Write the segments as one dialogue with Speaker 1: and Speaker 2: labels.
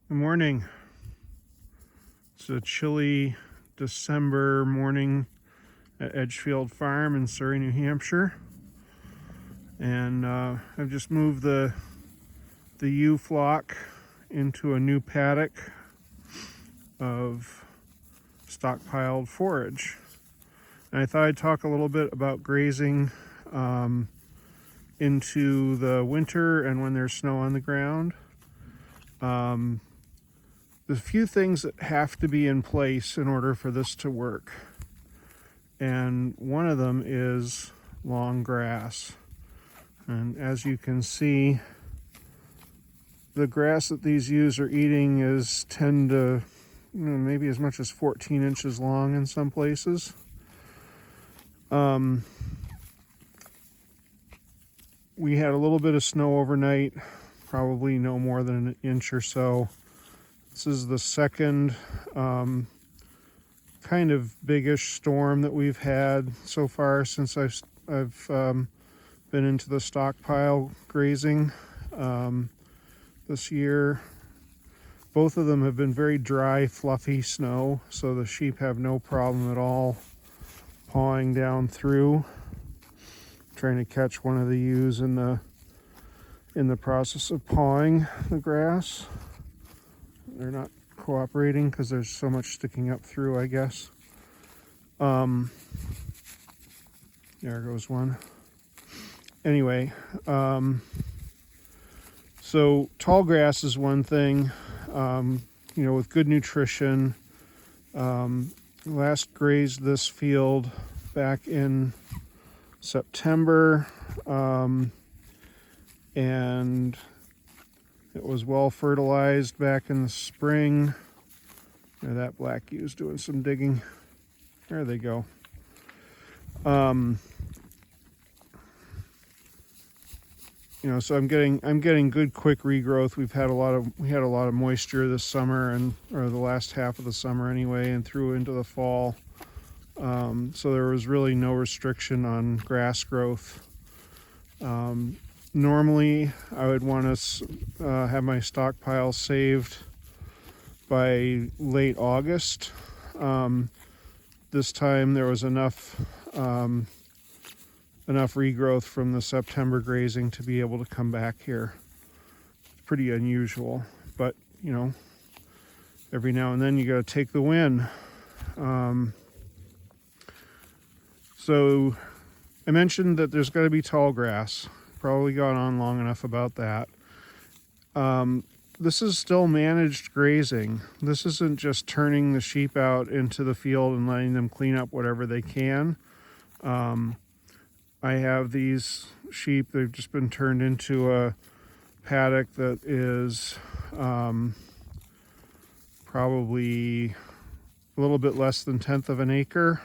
Speaker 1: Good morning. It's a chilly December morning at Edgefield Farm in Surrey, New Hampshire. And I've just moved the ewe flock into a new paddock of stockpiled forage. And I thought I'd talk a little bit about grazing into the winter and when there's snow on the ground. There's a few things that have to be in place in order for this to work. And one of them is long grass. And as you can see, the grass that these ewes are eating is 10 to maybe as much as 14 inches long in some places. We had a little bit of snow overnight, probably no more than an inch or so. This is the second kind of biggish storm that we've had so far since I've been into the stockpile grazing this year. Both of them have been very dry, fluffy snow, so the sheep have no problem at all pawing down through. Trying to catch one of the ewes in the process of pawing the grass. They're not cooperating because there's so much sticking up through, I guess. There goes one. Anyway, so tall grass is one thing, with good nutrition. Last grazed this field back in September, and it was well fertilized back in the spring. That black ewe's doing some digging. There they go. So I'm getting good quick regrowth. We had a lot of moisture this summer or the last half of the summer anyway, and through into the fall. So there was really no restriction on grass growth. Normally, I would want to have my stockpile saved by late August. This time there was enough regrowth from the September grazing to be able to come back here. It's pretty unusual, but every now and then you got to take the win. So I mentioned that there's got to be tall grass. Probably gone on long enough about that. This is still managed grazing. This isn't just turning the sheep out into the field and letting them clean up whatever they can. I have these sheep, they've just been turned into a paddock that is probably a little bit less than 1/10 of an acre.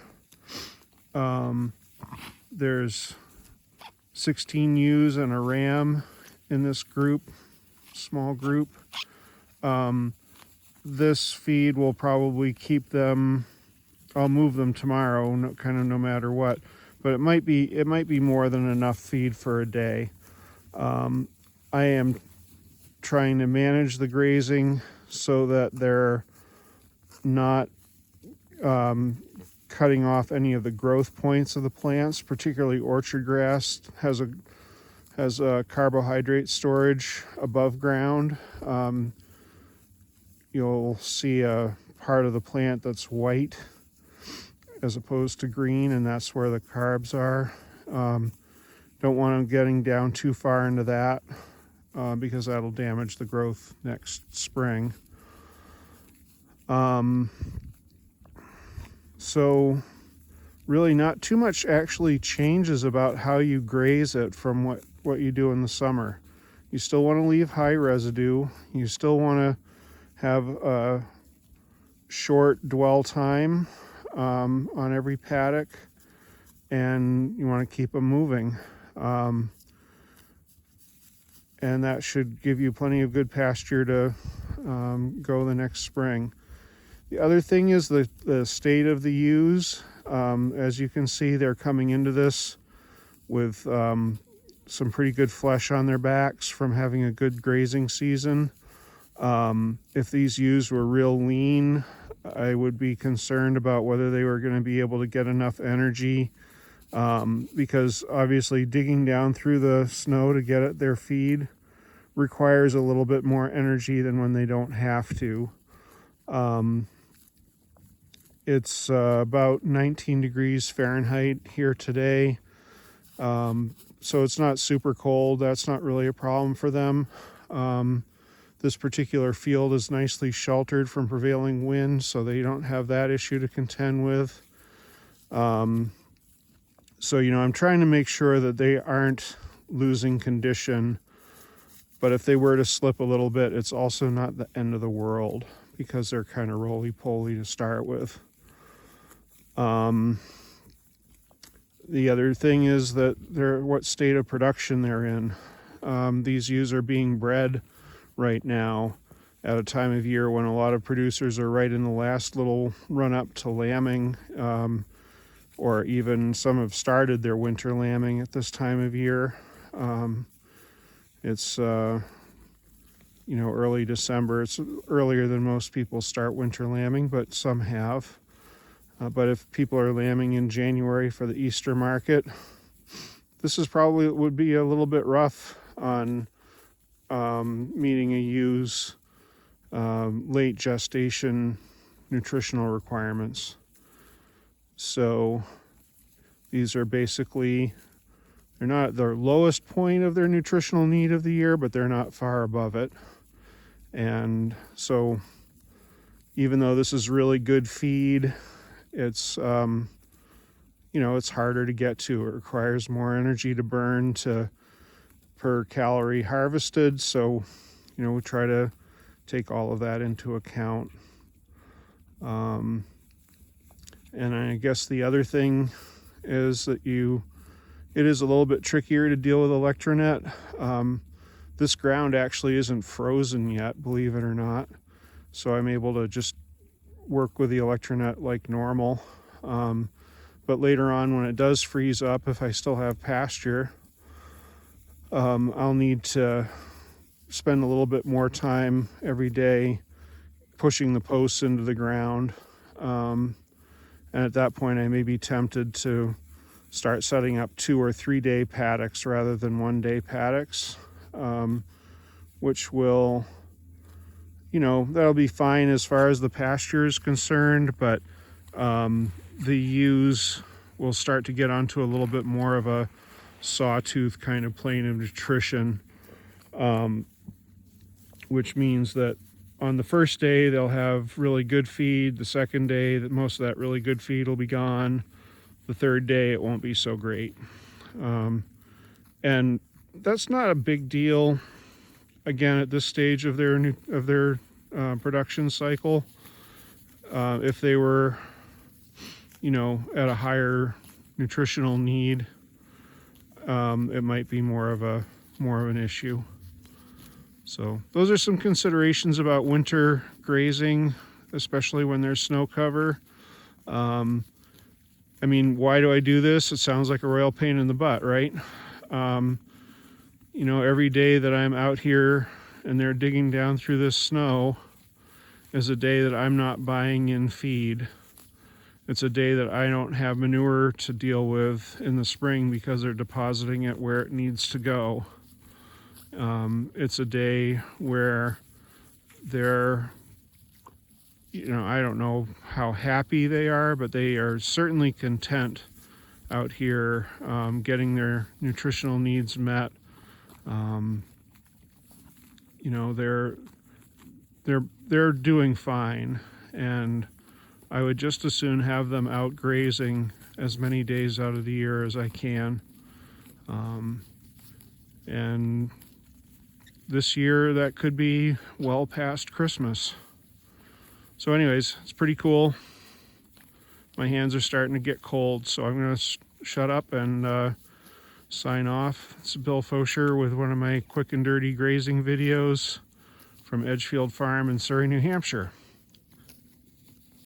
Speaker 1: There's 16 ewes and a ram in this group, small group. This feed will probably keep them. I'll move them tomorrow, no matter what. But it might be more than enough feed for a day. I am trying to manage the grazing so that they're not cutting off any of the growth points of the plants. Particularly orchard grass has a carbohydrate storage above ground. You'll see a part of the plant that's white as opposed to green, and that's where the carbs are. Don't want them getting down too far into that because that'll damage the growth next spring. So really not too much actually changes about how you graze it from what you do in the summer. You still want to leave high residue. You still want to have a short dwell time on every paddock, and you want to keep them moving. And that should give you plenty of good pasture to go the next spring. The other thing is the state of the ewes. As you can see, they're coming into this with some pretty good flesh on their backs from having a good grazing season. If these ewes were real lean, I would be concerned about whether they were going to be able to get enough energy, because obviously digging down through the snow to get at their feed requires a little bit more energy than when they don't have to. It's about 19 degrees Fahrenheit here today, so it's not super cold. That's not really a problem for them. This particular field is nicely sheltered from prevailing wind, so they don't have that issue to contend with. So, I'm trying to make sure that they aren't losing condition, but if they were to slip a little bit, it's also not the end of the world because they're kind of roly-poly to start with. The other thing is that what state of production they're in. These ewes are being bred right now at a time of year when a lot of producers are right in the last little run up to lambing, or even some have started their winter lambing at this time of year. It's early December. It's earlier than most people start winter lambing, but some have. But if people are lambing in January for the Easter market, this would be a little bit rough on meeting a ewe's late gestation nutritional requirements. So these are basically, they're not at their lowest point of their nutritional need of the year, but they're not far above it. And so even though this is really good feed, it's it's harder to get to. It requires more energy to burn per calorie harvested. So, we try to take all of that into account. And I guess the other thing is that it is a little bit trickier to deal with electronet. This ground actually isn't frozen yet, believe it or not. So I'm able to just work with the electronet like normal. But later on, when it does freeze up, if I still have pasture, I'll need to spend a little bit more time every day pushing the posts into the ground. And at that point, I may be tempted to start setting up 2 or 3 day paddocks rather than 1 day paddocks, which will, that'll be fine as far as the pasture is concerned, but the ewes will start to get onto a little bit more of a sawtooth kind of plane of nutrition, which means that on the first day they'll have really good feed. The second day, that most of that really good feed will be gone. The third day it won't be so great, and that's not a big deal. Again, at this stage of their production cycle, if they were, at a higher nutritional need, it might be more of an issue. So those are some considerations about winter grazing, especially when there's snow cover. Why do I do this? It sounds like a royal pain in the butt, right? Every day that I'm out here and they're digging down through this snow is a day that I'm not buying in feed. It's a day that I don't have manure to deal with in the spring because they're depositing it where it needs to go. It's a day where they're, I don't know how happy they are, but they are certainly content out here, getting their nutritional needs met. They're doing fine, and I would just as soon have them out grazing as many days out of the year as I can. And this year that could be well past Christmas. So anyways, it's pretty cool. My hands are starting to get cold, so I'm going to shut up and sign off. It's Bill Fosher with one of my quick and dirty grazing videos from Edgefield Farm in Surrey, New Hampshire.